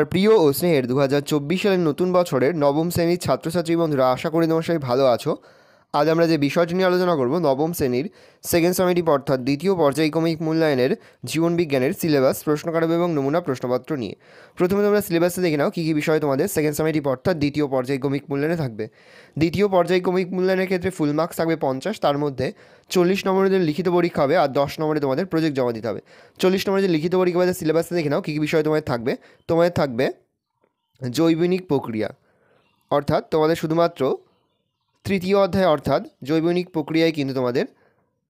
আমার প্রিয় ও স্নেহের 2024 সালের নতুন বছরের নবম শ্রেণীর ছাত্রছাত্রী বন্ধুরা, আশা করি তোমার সবাই ভালো আছো। আজ আমরা যে বিষয়টি নিয়ে আলোচনা করব, নবম শ্রেণীর সেকেন্ড সামেটিভ অর্থাৎ দ্বিতীয় পর্যায়ক্রমিক মূল্যায়নের জীবনবিজ্ঞানের সিলেবাস, প্রশ্নকারক এবং নমুনা প্রশ্নপত্র নিয়ে। প্রথমে তোমরা সিলেবাসে দেখে নাও কী কী বিষয় তোমাদের সেকেন্ড সামেটিভ অর্থাৎ দ্বিতীয় পর্যায়ক্রমিক মূল্যায়নে থাকবে। দ্বিতীয় পর্যায়ক্রমিক মূল্যায়নের ক্ষেত্রে ফুল মার্কস থাকবে 50, তার মধ্যে 40 নম্বরের লিখিত পরীক্ষা হবে আর 10 নম্বরে তোমাদের প্রজেক্ট জমা দিতে হবে। 40 নম্বরের যে লিখিত পরীক্ষা হবে সিলেবাসে দেখে নাও কী কী বিষয় তোমাদের থাকবে। তোমাদের থাকবে জৈবনিক প্রক্রিয়া, অর্থাৎ তোমাদের শুধুমাত্র তৃতীয় অধ্যায় অর্থাৎ জৈবনিক প্রক্রিয়ায় কিন্তু তোমাদের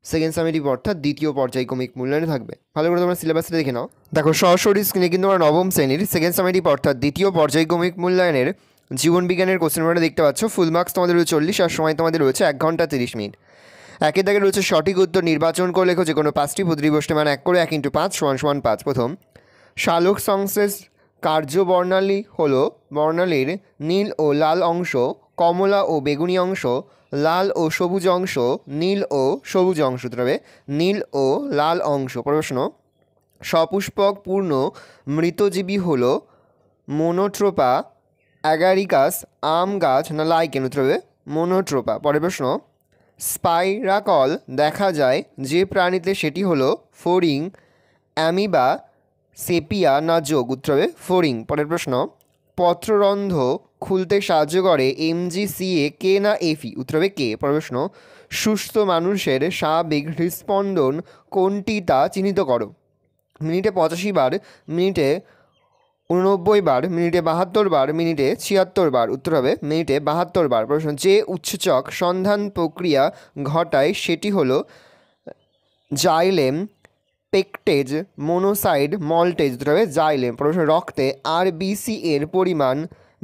সেকেন্ড সামেটিভ অর্থাৎ দ্বিতীয় পর্যায়ক্রমিক মূল্যায়নে থাকবে। ভালো করে তোমরা সিলেবাসটা দেখে নাও। দেখো সরাসরি স্ক্রিনে কিন্তু আমরা নবম শ্রেণীর সেকেন্ড সামেটিভ অর্থাৎ দ্বিতীয় পর্যায়ক্রমিক মূল্যায়নের জীবনবিজ্ঞানের কোশ্চেন পেপারটা দেখতে পাচ্ছ। ফুল মার্কস তোমাদের রয়েছে 40 আর সময় তোমাদের রয়েছে 1 ঘন্টা 30 মিনিট। একের দাগে রয়েছে সঠিক উত্তর নির্বাচন করে লেখো যে কোনো 5টি প্রতিটি প্রশ্নে মান 1 করে 1 × 5 = 5। প্রথম, সালোক সংশ্লেষ কার্যবর্ণালী হলো বর্ণালীর নীল ও লাল অংশ, কমলা ও বেগুনি অংশ, লাল ও সবুজ অংশ, নীল ও সবুজ অংশ। তবে নীল ও লাল অংশ। প্রশ্ন, সপুষ্পক পূর্ণ মৃতজীবী হলো মোনোট্রোপা, অ্যাগারিকাস, আম গাছ না লাইকেন? উত্তর হবে মোনোট্রোপা। পরের প্রশ্ন, স্পাইরাকল দেখা যায় যে প্রাণীতে সেটি হলো ফড়িং, অ্যামিবা, সেপিয়া না যোগ? উত্তর হবে ফড়িং। পরের প্রশ্ন, পত্ররন্ধ্র খুলতে সাহায্য করে MgCa কে না Fe? উত্তর হবে কে। পরের প্রশ্ন, সুস্থ মানুষের স্বাভাবিক হৃদস্পন্দন কোনটি তা চিহ্নিত করো। মিনিটে 85 বার, মিনিটে 89 বার, মিনিটে 72 বার, মিনিটে 76 বার? উত্তর হবে মিনিটে 72 বার। প্রশ্ন, যে উৎসেচক সন্ধান প্রক্রিয়া ঘটায় সেটি হলো জাইলেম, পেকটেজ, মোনোসাইড, মল্টেজ? উত্তর হবে জাইলেম। প্রশ্ন, রক্তে RBC এর পরিমাণ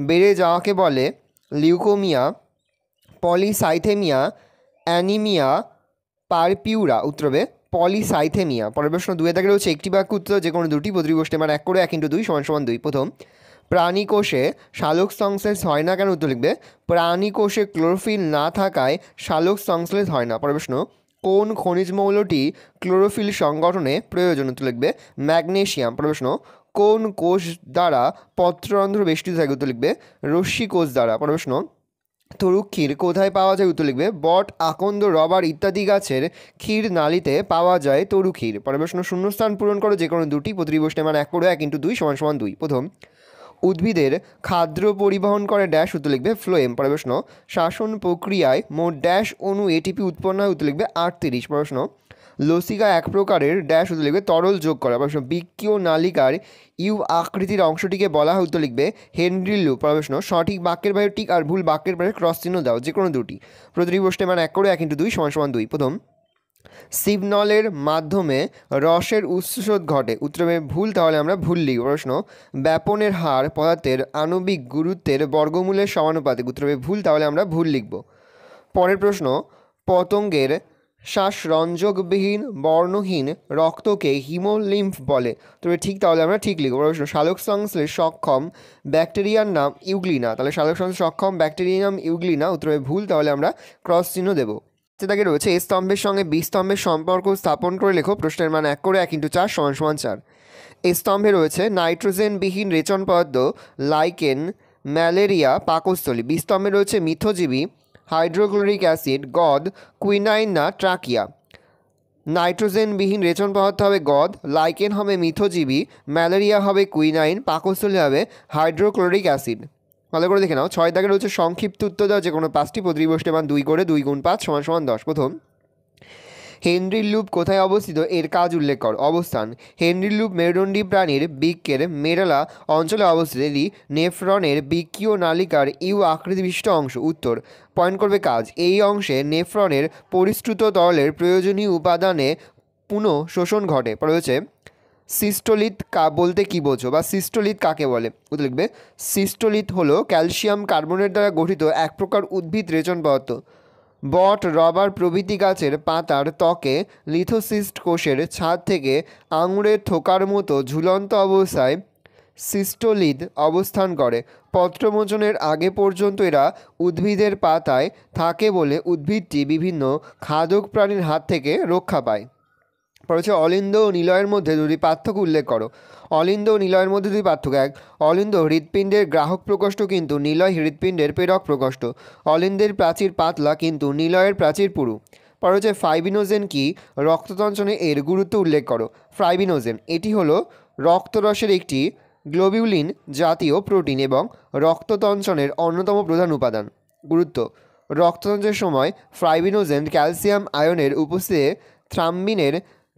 বেড়ে যাওয়াকে বলে লিউকোমিয়া, পলিসাইথেমিয়া, অ্যানিমিয়া, পারপিউরা? উত্তর হবে পলিসাইথেমিয়া। পরের প্রশ্ন, 2 দাগে রয়েছে একটি বাক্য উত্তর যে কোনো দুটি প্রতিটি প্রশ্নে মান 1 করে 1 × 2 = 2। প্রথম, প্রাণী কোষে সালোক সংশ্লেষ হয় না কেন? উত্তর লিখবে প্রাণী কোষে ক্লোরোফিল না থাকায় সালোক সংশ্লেষ হয় না। পরের প্রশ্ন, কোন খনিজ মৌলটি ক্লোরোফিল সংগঠনে প্রয়োজন? উত্তর লিখবে ম্যাগনেসিয়াম। পরের প্রশ্ন, কোন কোষ দ্বারা পত্ররন্ধ্র বেষ্টিত থাকে? উত্তর লিখবে রশ্মি কোষ দ্বারা। পরের প্রশ্ন, তরু ক্ষীর কোথায় পাওয়া যায়? উত্তর লিখবে বট, আকন্দ, রবার ইত্যাদি গাছের ক্ষীর নালীতে পাওয়া যায় তরু ক্ষীর। পরের প্রশ্ন, শূন্যস্থান পূরণ করো যে কোনো দুটি প্রতিটি প্রশ্নে মান 1 করে 1 × 2 = 2। প্রথম, উদ্ভিদের খাদ্য পরিবহন করে ড্যাশ? উত্তর লিখবে ফ্লোয়েম। পরের প্রশ্ন, শ্বসন প্রক্রিয়ায় মোট ড্যাশ অণু ATP উৎপন্ন হয়? উত্তর লিখবে 38। প্রশ্ন, লসিকা এক প্রকারের ড্যাশ? উত্তর লিখবে তরল যোগ করা। প্রশ্ন, বৃক্কীয় নালিকার ইউ আকৃতির অংশটিকে বলা হয়? উত্তর লিখবে হেনরি লুপ। প্রশ্ন, সঠিক বাক্যের বাইরে টিক আর ভুল বাক্যের বাইরে ক্রস চিহ্ন দাও যে কোনো দুটি প্রতিটি প্রশ্নে মান 1 করে 1 × 2 = 2। প্রথম, সিগনলের মাধ্যমে রসের উৎসোধ ঘটে? উত্তর হবে ভুল, তাহলে আমরা ভুল লিখব। প্রশ্ন, ব্যাপনের হার পদার্থের আণবিক গুরুত্বের বর্গমূলের সমানুপাতিক? উত্তর হবে ভুল, তাহলে আমরা ভুল লিখব। পরের প্রশ্ন, পতঙ্গের শ্বাসরঞ্জকবিহীন বর্ণহীন রক্তকে হিমোলিম্ফ বলে? তবে ঠিক, তাহলে আমরা ঠিক লিখব। প্রশ্ন, সালোক সংশ্লেষ সক্ষম ব্যাকটেরিয়ার নাম ইউগ্লিনা? তাহলে সালোক সংশ্লেষ সক্ষম ব্যাকটেরিয়ার নাম ইউগ্লিনা। উত্তর হবে ভুল, তাহলে আমরা ক্রস চিহ্ন দেব। তাকে রয়েছে এ স্তম্ভের সঙ্গে বি স্তম্ভের সম্পর্ক স্থাপন করে লেখো। প্রশ্নের মান 1 করে 1 × 4 = 4। এ স্তম্ভে রয়েছে নাইট্রোজেনবিহীন রেচন পদার্থ লাইকেন, ম্যালেরিয়া, পাকস্থলী। বি স্তম্ভে রয়েছে মিথজীবী, হাইড্রোক্লোরিক অ্যাসিড, গদ, কুইনাইন না ট্রাকিয়া? নাইট্রোজেনবিহীন রেচন পদার্থ হবে গদ, লাইকেন হবে মিথজীবী, ম্যালেরিয়া হবে কুইনাইন, পাকস্থলী হবে হাইড্রোক্লোরিক অ্যাসিড। ভালো করে দেখে নাও। 6 দাগে রয়েছে সংক্ষিপ্ত উত্তর দাও যে কোনো 5টি প্রতিটি প্রশ্নের মান 2 করে 2 × 5 = 10। প্রথম, হেনরি লুপ কোথায় অবস্থিত? এর কাজ উল্লেখ কর। অবস্থান, হেনরি লুপ মেরুদণ্ডী প্রাণীর বৃক্কের মেডালা অঞ্চলে অবস্থিত। এটি নেফ্রনের বৃক্কীয় নালিকার ইউ আকৃতিবিশিষ্ট অংশ। উত্তর, পয়েন্ট করবে কাজ। এই অংশে নেফ্রনের পরিশ্রুত তরলের প্রয়োজনীয় উপাদানে পুনঃ শোষণ ঘটে। পরে হচ্ছে সিস্টোলিথ বলতে কী বোঝো বা সিস্টোলিথ কাকে বলে? উত্তর লিখবে সিস্টোলিথ হলো ক্যালসিয়াম কার্বনেট দ্বারা গঠিত এক প্রকার উদ্ভিদ রেচন পদার্থ। বট, রবার প্রভৃতি গাছের পাতার ত্বকে লিথোসিস্ট কোষের ছাদ থেকে আঙুরের থোকার মতো ঝুলন্ত অবস্থায় সিস্টোলিথ অবস্থান করে। পত্রমোচনের আগে পর্যন্ত এরা উদ্ভিদের পাতায় থাকে বলে উদ্ভিদটি বিভিন্ন খাদক প্রাণীর হাত থেকে রক্ষা পায়। পর হচ্ছে অলিন্দ ও নিলয়ের মধ্যে দুটি পার্থক্য উল্লেখ করো। অলিন্দ ও নিলয়ের মধ্যে দুটি পার্থক্য: এক, অলিন্দ হৃৎপিণ্ডের গ্রাহক প্রকোষ্ঠ কিন্তু নিলয় হৃৎপিণ্ডের প্রেরক প্রকোষ্ঠ। অলিন্দের প্রাচীর পাতলা কিন্তু নিলয়ের প্রাচীর পুরু। পর হচ্ছে ফাইব্রিনোজেন কি, রক্ততঞ্চনে এর গুরুত্ব উল্লেখ করো। ফাইব্রিনোজেন এটি হলো রক্তরসের একটি গ্লোবিউলিন জাতীয় প্রোটিন এবং রক্ততঞ্চনের অন্যতম প্রধান উপাদান। গুরুত্ব: রক্ততঞ্চনের সময় ফাইব্রিনোজেন ক্যালসিয়াম আয়নের উপস্থিতিতে থ্রাম্বিনের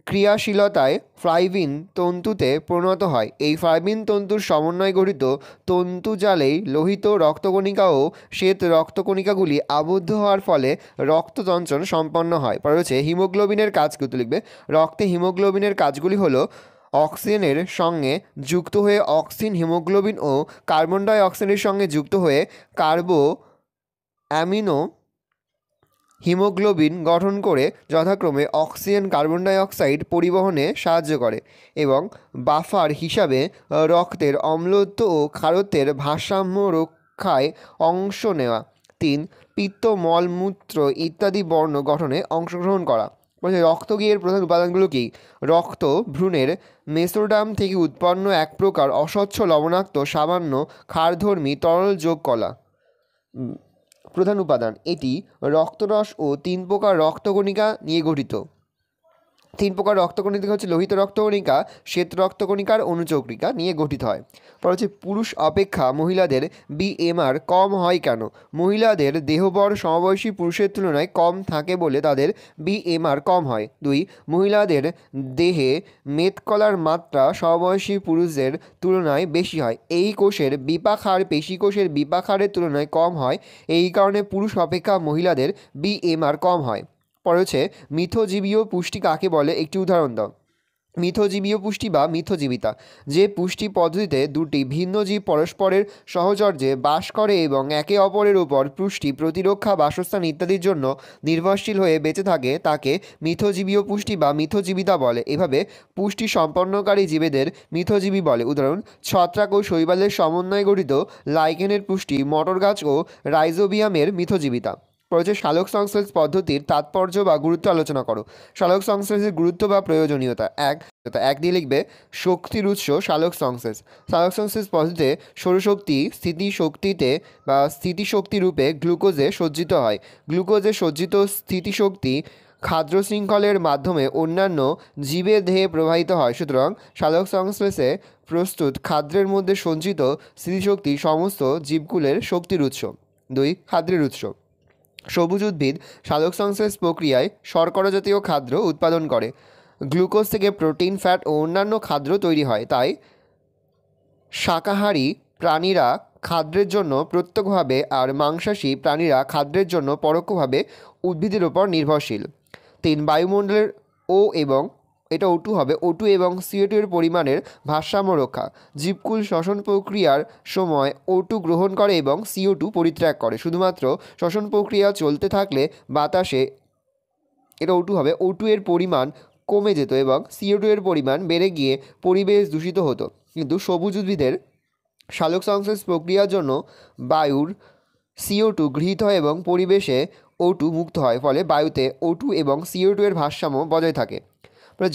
ক্রিয়াশীলতায় ফাইব্রিন তন্তুতে পরিণত হয়। এই ফাইব্রিন তন্তুর সমন্বয়ে গঠিত তন্তুজালেই লোহিত রক্তকণিকা ও শ্বেত রক্তকণিকাগুলি আবদ্ধ হওয়ার ফলে রক্ততঞ্চন সম্পন্ন হয়। পরে হচ্ছে হিমোগ্লোবিনের কাজ কত লিখবে। রক্তে হিমোগ্লোবিনের কাজগুলি হলো অক্সিজেনের সঙ্গে যুক্ত হয়ে অক্সিন হিমোগ্লোবিন ও কার্বন ডাই অক্সাইডের সঙ্গে যুক্ত হয়ে কার্বো অ্যামিনো হিমোগ্লোবিন গঠন করে যথাক্রমে অক্সিজেন কার্বন ডাই অক্সাইড পরিবহনে সাহায্য করে এবং বাফার হিসাবে রক্তের অম্লত্ব ও ক্ষারত্বের ভারসাম্য রক্ষায় অংশ নেওয়া। 3, পিত্ত মলমূত্র ইত্যাদি বর্ণ গঠনে অংশগ্রহণ করা। বলছে রক্তগীয়ের প্রধান উপাদানগুলো কী। রক্ত ভ্রূণের মেসোডার্ম থেকে উৎপন্ন এক প্রকার অস্বচ্ছ লবণাক্ত সামান্য ক্ষারধর্মী তরল যোগ কলা। প্রধান উপাদান এটি রক্তরস ও 3 প্রকার রক্তকণিকা নিয়ে গঠিত। 3 প্রকার রক্তকণিকা হচ্ছে লোহিত রক্তকণিকা, শ্বেত রক্তকণিকার অনুচক্রিকা নিয়ে গঠিত হয়। পর হচ্ছে পুরুষ অপেক্ষা মহিলাদের বিএমআর কম হয় কেন। মহিলাদের দেহবর সমবয়সী পুরুষের তুলনায় কম থাকে বলে তাদের বিএমআর কম হয়। 2, মহিলাদের দেহে মেদকলার মাত্রা সমবয়সী পুরুষদের তুলনায় বেশি হয়। এই কোষের বিপাকহার পেশিকোষের বিপাকহারের তুলনায় কম হয়, এই কারণে পুরুষ অপেক্ষা মহিলাদের বিএমআর কম হয়। পরে হচ্ছে মিথজীবীয় পুষ্টি কাকে বলে, একটি উদাহরণ দাও। মিথজীবীয় পুষ্টি বা মিথজীবিতা যে পুষ্টি পদ্ধতিতে দুটি ভিন্ন জীব পরস্পরের সহচর্যে বাস করে এবং একে অপরের উপর পুষ্টি, প্রতিরক্ষা, বাসস্থান ইত্যাদির জন্য নির্ভরশীল হয়ে বেঁচে থাকে তাকে মিথজীবীয় পুষ্টি বা মিথজীবিতা বলে। এভাবে পুষ্টি সম্পন্নকারী জীবেদের মিথজীবী বলে। উদাহরণ: ছত্রাক ও শৈবালের সমন্বয়ে গঠিত লাইকেনের পুষ্টি, মটর গাছ ও রাইজোবিয়ামের মিথজীবিতা। পরে সালোক সংশ্লেষ পদ্ধতির তাৎপর্য বা গুরুত্ব আলোচনা করো। সালোক সংশ্লেষের গুরুত্ব বা প্রয়োজনীয়তা। এক দিয়ে লিখবে শক্তির উৎস সালোক সংশ্লেষ। সালোক সংশ্লেষ পদ্ধতিতে সৌরশক্তি স্থিতিশক্তিতে বা স্থিতিশক্তি রূপে গ্লুকোজে সজ্জিত হয়। গ্লুকোজে সজ্জিত স্থিতিশক্তি খাদ্য শৃঙ্খলের মাধ্যমে অন্যান্য জীবের দেহে প্রবাহিত হয়। সুতরাং সালোক সংশ্লেষে প্রস্তুত খাদ্যের মধ্যে সঞ্চিত স্থিতিশক্তি সমস্ত জীবকুলের শক্তির উৎস। 2, খাদ্যের উৎস। সবুজ উদ্ভিদ সালোক সংশ্লেষ প্রক্রিয়ায় শর্করা জাতীয় খাদ্য উৎপাদন করে। গ্লুকোজ থেকে প্রোটিন, ফ্যাট ও অন্যান্য খাদ্য তৈরি হয়। তাই শাকাহারী প্রাণীরা খাদ্যের জন্য প্রত্যক্ষভাবে আর মাংসাশী প্রাণীরা খাদ্যের জন্য পরোক্ষভাবে উদ্ভিদের উপর নির্ভরশীল। 3, বায়ুমণ্ডলের এটা O2 হবে, O2 এবং CO2 এর পরিমাণের ভারসাম্য রক্ষা। জীবকুল শ্বসন প্রক্রিয়ার সময় O2 গ্রহণ করে এবং CO2 পরিত্যাগ করে। শুধুমাত্র শ্বসন প্রক্রিয়া চলতে থাকলে বাতাসে এটা O2 হবে, O2 এর পরিমাণ কমে যেত এবং CO2 এর পরিমাণ বেড়ে গিয়ে পরিবেশ দূষিত হতো। কিন্তু সবুজ উদ্ভিদের সালোক সংশ্লেষ প্রক্রিয়ার জন্য বায়ুর CO2 গৃহীত হয় এবং পরিবেশে O2 মুক্ত হয়, ফলে বায়ুতে O2 এবং CO2 এর ভারসাম্য বজায় থাকে।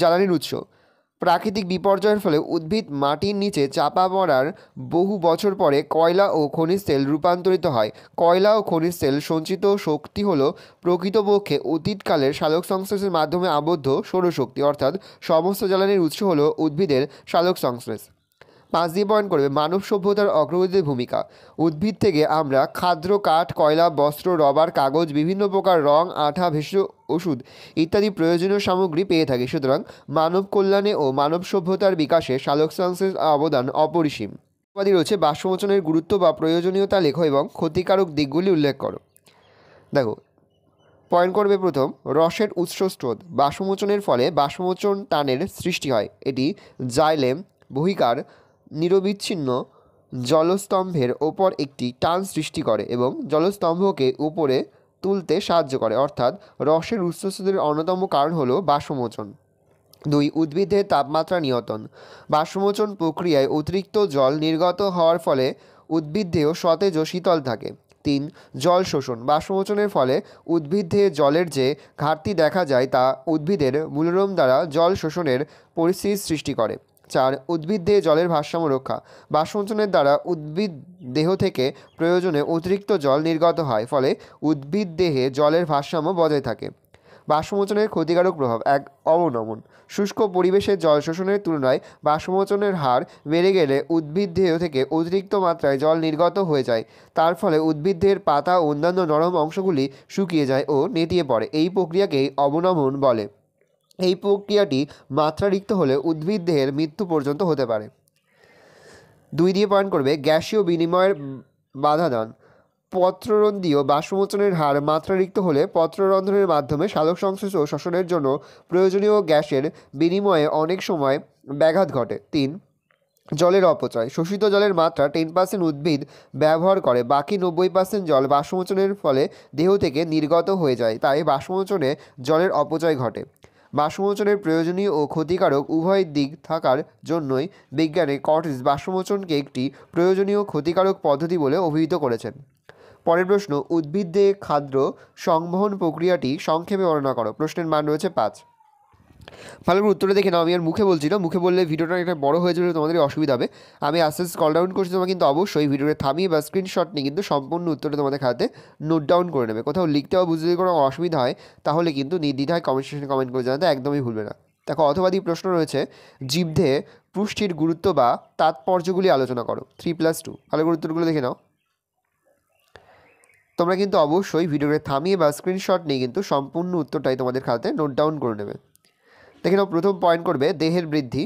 জ্বালানির উৎস। প্রাকৃতিক বিপর্যয়ের ফলে উদ্ভিদ মাটির নিচে চাপা পড়ার বহু বছর পরে কয়লা ও খনিজ তেল রূপান্তরিত হয়। কয়লা ও খনিজ তেল সঞ্চিত শক্তি হল প্রকৃতপক্ষে অতীতকালের সালোক সংশ্লেষের মাধ্যমে আবদ্ধ সৌরশক্তি, অর্থাৎ সমস্ত জ্বালানির উৎস হল উদ্ভিদের সালোক সংশ্লেষ। 5 দিয়ে পয়েন্ট করবে মানব সভ্যতার অগ্রগতির ভূমিকা। উদ্ভিদ থেকে আমরা খাদ্য, কাঠ, কয়লা, বস্ত্র, রবার, কাগজ, বিভিন্ন প্রকার রং, আঠা, ভেষজ, ওষুধ ইত্যাদি প্রয়োজনীয় সামগ্রী পেয়ে থাকি। সুতরাং মানব কল্যাণে ও মানব সভ্যতার বিকাশে সালোক সংশ্লেষের অবদান অপরিসীম। উপাধি রয়েছে বাষ্পমোচনের গুরুত্ব বা প্রয়োজনীয়তা লেখো এবং ক্ষতিকারক দিকগুলি উল্লেখ করো। দেখো, পয়েন্ট করবে প্রথম, রসের উৎস স্রোত। বাষ্পমোচনের ফলে বাষ্পমোচন টানের সৃষ্টি হয়। এটি জাইলেম বহিকার নিরবিচ্ছিন্ন জলস্তম্ভের ওপর একটি টান সৃষ্টি করে এবং জলস্তম্ভকে উপরে তুলতে সাহায্য করে, অর্থাৎ রসের উৎসস্রোতের অন্যতম কারণ হলো বাষ্পমোচন। 2, উদ্ভিদের তাপমাত্রা নিয়ন্ত্রণ। বাষ্পমোচন প্রক্রিয়ায় অতিরিক্ত জল নির্গত হওয়ার ফলে উদ্ভিদদেহ সতেজ ও শীতল থাকে। 3. জল শোষণ। বাষ্পমোচনের ফলে উদ্ভিদে জলের যে ঘাটতি দেখা যায় তা উদ্ভিদের মূলরোম দ্বারা জল শোষণের পরিস্থিতির সৃষ্টি করে। 4. উদ্ভিদ দেহে জলের ভারসাম্য রক্ষা। বাষ্পমোচনের দ্বারা উদ্ভিদ দেহ থেকে প্রয়োজনে অতিরিক্ত জল নির্গত হয়, ফলে উদ্ভিদ দেহে জলের ভারসাম্য বজায় থাকে। বাষ্পমোচনের ক্ষতিকারক প্রভাব। 1. অবনমন। শুষ্ক পরিবেশে জল শোষণের তুলনায় বাষ্পমোচনের হার বেড়ে গেলে উদ্ভিদ দেহ থেকে অতিরিক্ত মাত্রায় জল নির্গত হয়ে যায়। তার ফলে উদ্ভিদ দেহের পাতা ও অন্যান্য নরম অংশগুলি শুকিয়ে যায় ও নেতিয়ে পড়ে। এই প্রক্রিয়াকেই অবনমন বলে। এই প্রক্রিয়াটি মাত্রাতিরিক্ত হলে উদ্ভিদ দেহের মৃত্যু পর্যন্ত হতে পারে। 2 দিয়ে পয়েন্ট করবে গ্যাসীয় বিনিময়ের বাধাদান। পত্ররন্ধ্রীয় বাষ্পমোচনের হার মাত্রাতিরিক্ত হলে পত্ররন্ধ্রের মাধ্যমে সালোক সংশ্লেষ ও শ্বসনের জন্য প্রয়োজনীয় গ্যাসের বিনিময়ে অনেক সময় ব্যাঘাত ঘটে। 3. জলের অপচয়। শোষিত জলের মাত্রা 10% উদ্ভিদ ব্যবহার করে, বাকি 90% জল বাষ্পমোচনের ফলে দেহ থেকে নির্গত হয়ে যায়, তাই বাষ্পমোচনে জলের অপচয় ঘটে। বাষ্পমোচনের প্রয়োজনীয় ও ক্ষতিকারক উভয় দিক থাকার জন্যই বিজ্ঞানী কর্টিস বাষ্পমোচনকে একটি প্রয়োজনীয় ক্ষতিকারক পদ্ধতি বলে অভিহিত করেছেন। পরের প্রশ্ন, উদ্ভিদ দেহে খাদ্য সংবহন প্রক্রিয়াটি সংক্ষেপে বর্ণনা করো। প্রশ্নের মান রয়েছে 5। ভালো করে উত্তরটা দেখে নাও। আমি আর মুখে বলছি না, মুখে বললে ভিডিওটা একটা বড় হয়ে যাবে, তোমাদের অসুবিধা হবে। আমি আস্তে আস্তে স্ক্রল ডাউন করছি, তোমরা কিন্তু অবশ্যই ভিডিওটা থামিয়ে বা স্ক্রিনশট নিয়ে কিন্তু সম্পূর্ণ উত্তরটা তোমাদের খাতে নোট ডাউন করে নেবে। কোথাও লিখতে বা বুঝতে কোনো অসুবিধা হয় তাহলে কিন্তু নির্দ্বিধায় কমেন্ট সেকশনে কমেন্ট করে জানাতে একদমই ভুলবে না। দেখো, অথবাদী প্রশ্ন রয়েছে, জীবদেহে পুষ্টির গুরুত্ব বা তাৎপর্যগুলি আলোচনা করো। 3+2। ভালো করে উত্তরগুলো দেখে নাও। তোমরা কিন্তু অবশ্যই ভিডিওটা থামিয়ে বা স্ক্রিনশট নিয়ে কিন্তু সম্পূর্ণ উত্তরটাই তোমাদের খাতে নোট ডাউন করে নেবে। দেখে নাও, প্রথম পয়েন্ট করবে দেহের বৃদ্ধি,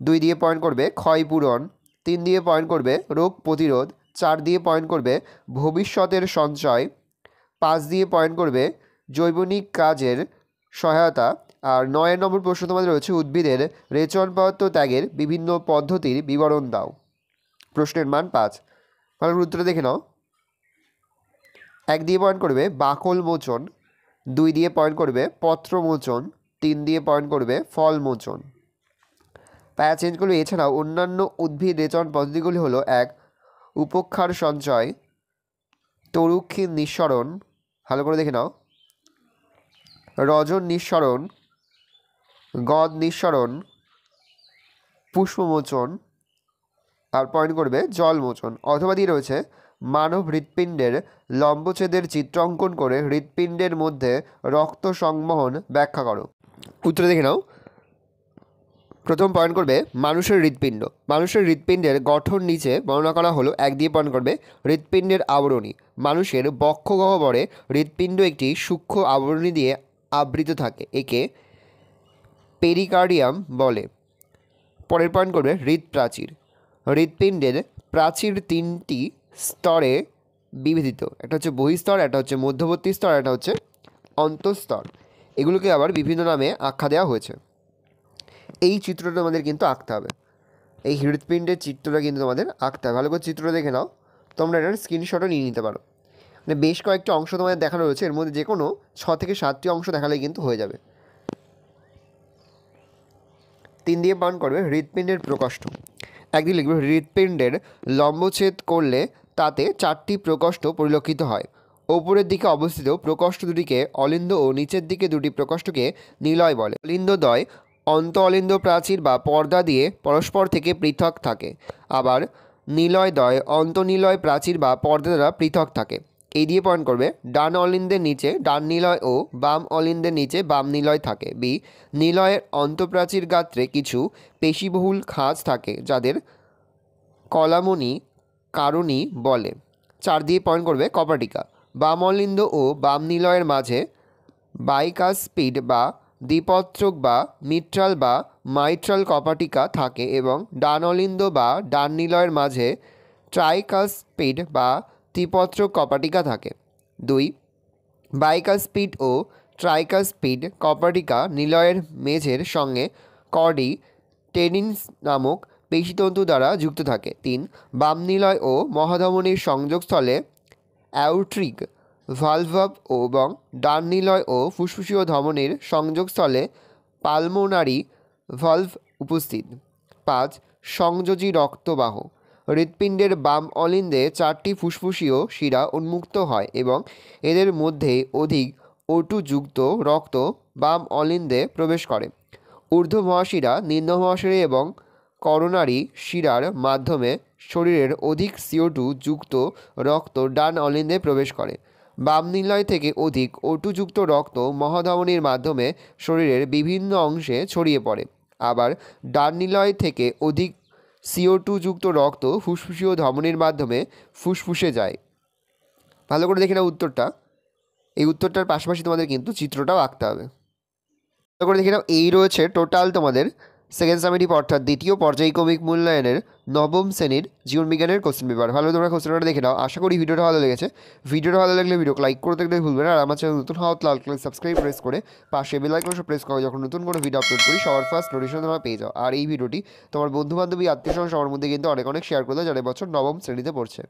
2 দিয়ে পয়েন্ট করবে ক্ষয়পূরণ, 3 দিয়ে পয়েন্ট করবে রোগ প্রতিরোধ, 4 দিয়ে পয়েন্ট করবে ভবিষ্যতের সঞ্চয়, 5 দিয়ে পয়েন্ট করবে জৈবনিক কাজের সহায়তা, আর 9 নম্বর প্রশ্ন তোমাদের রয়েছে উদ্ভিদের রেচন পদার্থ ত্যাগের বিভিন্ন পদ্ধতির বিবরণ দাও। প্রশ্নের মান 5। ভালো উত্তরটা দেখে নাও। 1 দিয়ে পয়েন্ট করবে বাকল মোচন, 2 দিয়ে পয়েন্ট করবে পত্র মোচন, 3 দিয়ে পয়েন্ট করবে ফল মোচন। প্যারা চেঞ্জ করবে। এছাড়াও অন্যান্য উদ্ভিদ রেচন পদ্ধতিগুলি হলো 1. উপক্ষার সঞ্চয়, তরুক্ষীর নিঃসরণ, ভালো করে দেখে নাও, রজন নিঃসরণ, গদ নিঃসরণ, পুষ্পমোচন, আর পয়েন্ট করবে জলমোচন। অথবা দিয়ে রয়েছে মানব হৃৎপিণ্ডের লম্বচ্ছেদের চিত্র অঙ্কন করে হৃৎপিণ্ডের মধ্যে রক্ত সংবহন ব্যাখ্যা করো। উত্তরে দেখে নাও। প্রথম পয়েন্ট করবে মানুষের হৃৎপিণ্ড। মানুষের হৃৎপিণ্ডের গঠন নিচে বর্ণনা করা হলো। 1 দিয়ে পয়েন্ট করবে হৃৎপিণ্ডের আবরণী। মানুষের বক্ষগহ্বরে হৃৎপিণ্ড একটি সূক্ষ্ম আবরণী দিয়ে আবৃত থাকে, একে পেরিকার্ডিয়াম বলে। পরের পয়েন্ট করবে হৃৎপ্রাচীর। হৃৎপিণ্ডের প্রাচীর 3টি স্তরে বিভেদিত, একটা হচ্ছে বহিস্তর, একটা হচ্ছে মধ্যবর্তী স্তর, একটা হচ্ছে অন্তঃস্তর। এগুলোকে আবার বিভিন্ন নামে আখ্যা দেওয়া হয়েছে। এই চিত্রটা আমাদের কিন্তু আঁকতে হবে, এই হৃৎপিণ্ডের চিত্রটা কিন্তু তোমাদের আঁকতে হবে। ভালো করে চিত্রটা দেখে নাও, তোমরা এটার স্ক্রিনশটও নিয়ে নিতে পারো। মানে বেশ কয়েকটা অংশ তোমাদের দেখানো রয়েছে, এর মধ্যে যে কোনো 6 থেকে 7টি অংশ দেখালেই কিন্তু হয়ে যাবে। 3 দিয়ে পয়েন্ট করবে হৃৎপিণ্ডের প্রকোষ্ঠ। 1 দিয়ে লিখবে হৃৎপিণ্ডের লম্বচ্ছেদ করলে তাতে 4টি প্রকোষ্ঠ পরিলক্ষিত হয়। ওপরের দিকে অবস্থিত প্রকোষ্ঠ দুটিকে অলিন্দ ও নিচের দিকে দুটি প্রকোষ্ঠকে নিলয় বলে। অলিন্দদ্বয় অন্ত অলিন্দ প্রাচীর বা পর্দা দিয়ে পরস্পর থেকে পৃথক থাকে, আবার নিলয়দ্বয় অন্তনিলয় প্রাচীর বা পর্দা দ্বারা পৃথক থাকে। এই দিয়ে পয়েন্ট করবে ডান অলিন্দের নিচে ডান নিলয় ও বাম অলিন্দের নিচে বাম নিলয় থাকে। বি, নিলয়ের অন্তঃপ্রাচীর গাত্রে কিছু পেশিবহুল খাঁজ থাকে যাদের কলামনি কারণী বলে। 4 দিয়ে পয়েন্ট করবে কপাটিকা। বাম অলিন্দ ও বাম নিলয়ের মাঝে বাইকাসপিড বা দ্বিপত্রক বা মিট্রাল বা মাইট্রাল কপাটিকা থাকে এবং ডান অলিন্দ বা ডান নিলয়ের মাঝে ট্রাইকাসপিড বা ত্রিপত্রক কপাটিকা থাকে। 2, বাইকাসপিড ও ট্রাইকাসপিড কপাটিকা নিলয়ের মেঝের সঙ্গে কর্ডি টেনিনস নামক পেশিতন্তু দ্বারা যুক্ত থাকে। 3, বাম নিলয় ও মহাধমনীর সংযোগস্থলে অ্যাওর্টিক ভালভ এবং ডান নিলয় ও ফুসফুসীয় ধমনীর সংযোগস্থলে পালমোনারি ভালভ উপস্থিত। 5, সংযোজী রক্তবাহ। হৃৎপিণ্ডের বাম অলিন্দে 4টি ফুসফুসীয় শিরা উন্মুক্ত হয় এবং এদের মধ্যে অধিক O2 যুক্ত রক্ত বাম অলিন্দে প্রবেশ করে। ঊর্ধ্ব মহাশিরা, নিম্ন মহাশিরা এবং করোনারি শিরার মাধ্যমে শরীরের অধিক CO2 যুক্ত রক্ত ডান অলিন্দে প্রবেশ করে। বাম নিলয় থেকে অধিক O2 যুক্ত রক্ত মহাধমনীর মাধ্যমে শরীরের বিভিন্ন অংশে ছড়িয়ে পড়ে। আবার ডান নিলয় থেকে অধিক CO2 যুক্ত রক্ত ফুসফুসীয় ধমনীর মাধ্যমে ফুসফুসে যায়। ভালো করে দেখে নাও উত্তরটা। এই উত্তরটার পাশাপাশি তোমাদের কিন্তু চিত্রটাও আঁকতে হবে। ভালো করে দেখে নাও, এই রয়েছে টোটাল তোমাদের সেকেন্ড সামেটিভ অর্থাৎ দ্বিতীয় পর্যায়ক্রমিক মূল্যায়নের নবম শ্রেণীর জীবনবিজ্ঞানের কোশ্চেন পেপার। ভালো তোমরা কোশ্চেনটা দেখে নাও। আশা করি ভিডিওটা ভালো লেগেছে। ভিডিওটা ভালো লাগলে ভিডিওকে লাইক করতে গেলে ভুলবে না। আর আমার চ্যানেল নতুন হওয়া লাল কালার সাবস্ক্রাইব প্রেস করে পাশে বেল আইকনটা প্রেস করো, যখন নতুন কোনো ভিডিও আপলোড করি সবার ফার্স্ট নোটিফিকেশন তোমরা পেয়ে যাও। আর এই ভিডিওটি তোমার বন্ধুবান্ধবী আত্মীয়স্বজন সবার মধ্যে কিন্তু অনেক শেয়ার করে দাও যারা বছর নবম শ্রেণীতে পড়ছে।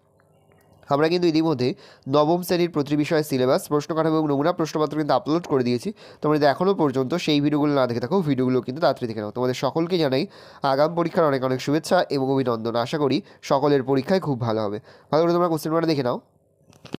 আমরা কিন্তু ইতিমধ্যে নবম শ্রেণীর প্রতি বিষয়ের সিলেবাস, প্রশ্ন কাঠামো এবং নমুনা প্রশ্নপত্র কিন্তু আপলোড করে দিয়েছি। তোমরা যদি এখনও পর্যন্ত সেই ভিডিওগুলো না দেখে থাকো, ভিডিওগুলো কিন্তু তাড়াতাড়ি দেখে নাও। তোমাদের সকলকে জানাই আগাম পরীক্ষার অনেক শুভেচ্ছা এবং অভিনন্দন। আশা করি সকলের পরীক্ষায় খুব ভালো হবে। ভালো করে তোমরা কোশ্চেন পেপারটা দেখে নাও।